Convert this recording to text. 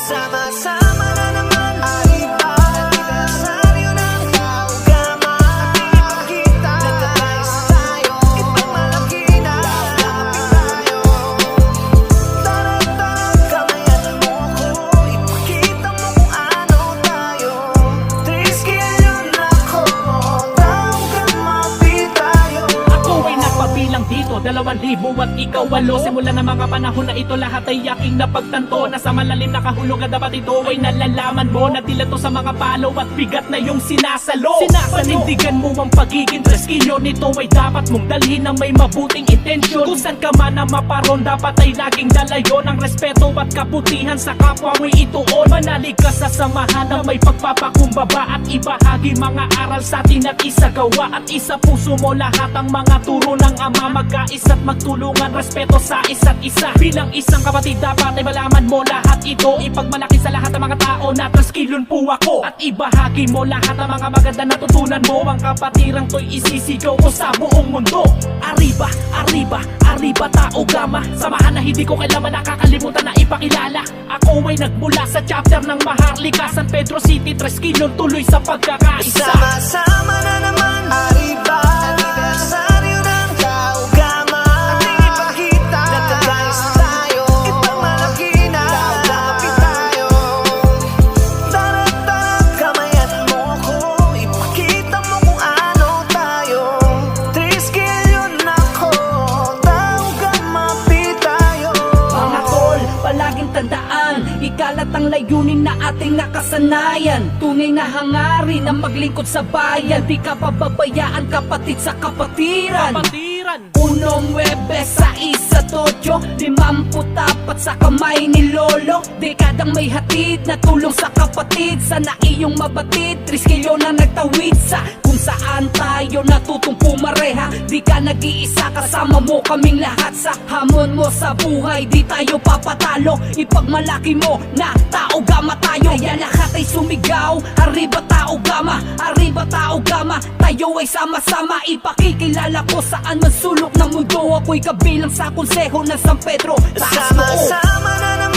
Sama-sama na naman, Arriba. Anibersaryo ng Gama. Ipakita, nagkakais tayo. Ipagmalaki na, kapit tayo. Tara-tara, kamayan mo ko. Ipakita mo kung ano tayo. 3 skill yun ako. Tao Gama, tayo. Ako ay nagpabilang dito, 2,000 at ikaw 8. Simula ng mga panahon na ito, lahat ay aking napagtanto. Nasa malalim nakahulog at dapat ito ay nalalaman mo. Nadila to sa mga palo at bigat na yung sinasalo. Panindigan mo ang pagiging preskilyo nito ay dapat mong dalhin na may mabuting intensyon. Kung saan ka man na maparon, dapat ay laging dalayon ang respeto at kabutihan sa kapwa mo'y ituon. Manalig ka sa samahan na may pagpapakumbaba at ibahagi mga aral sa atin at isagawa. At isa puso mo lahat ang mga turo ng Ama. Magkaisa't magtulungan, respeto sa isa't isa. Bilang isang kapatid dapat ay malaman mo lahat ito. Ipagmalaki sa lahat ng mga tao na transkilyon po ako. At ibahagi mo lahat ang mga maganda na tutunan mo. Ang kapatirang to'y isisigaw ko sa buong mundo. Arriba, Arriba, Arriba Tao Gama. Samahan na hindi ko kailanman nakakalimutan na ipakilala. Ako ay nagmula sa chapter ng Maharlika, San Pedro City, Transkilyon, tuloy sa pagkakaisa. Sama-sama na naman, Arriba. Anibersaryo ng Gama. Ating ipakita, nagkakais tayo. Ipagmalaki na, kapit tayo. Tara-tara, kamayan mo ko. Ipakita mo kung ano tayo. 3 skill yun ako. Tao Gama, tayo. Mga tol, palaging tandaan, ikalat ang layunin na ating nakasanayan. Tunay na hangarin na maglingkod sa bayan. Di ka pababayaan, kapatid sa kapatiran. Unong Webes sa isa tocho, 54 sa kamay ni Lolo. Dekadang may hatid na tulong sa kapatid. Sana iyong mabatid, 3 skill na nagtawid sa kung saan tayo natutong pumareha. Di ka nag-iisa, kasama mo kaming lahat. Sa hamon mo sa buhay, di tayo papatalo. Ipagmalaki mo na Tao Gama tayo. Kaya lahat ay sumigaw, Arriba Tao Gama, Arriba Tao Gama. Tayo ay sama-sama, ipakikilala ko saan man sulok ng mundo. Ako'y kabilang sa konseho ng San Pedro. Taas noo. Sama-sama na naman,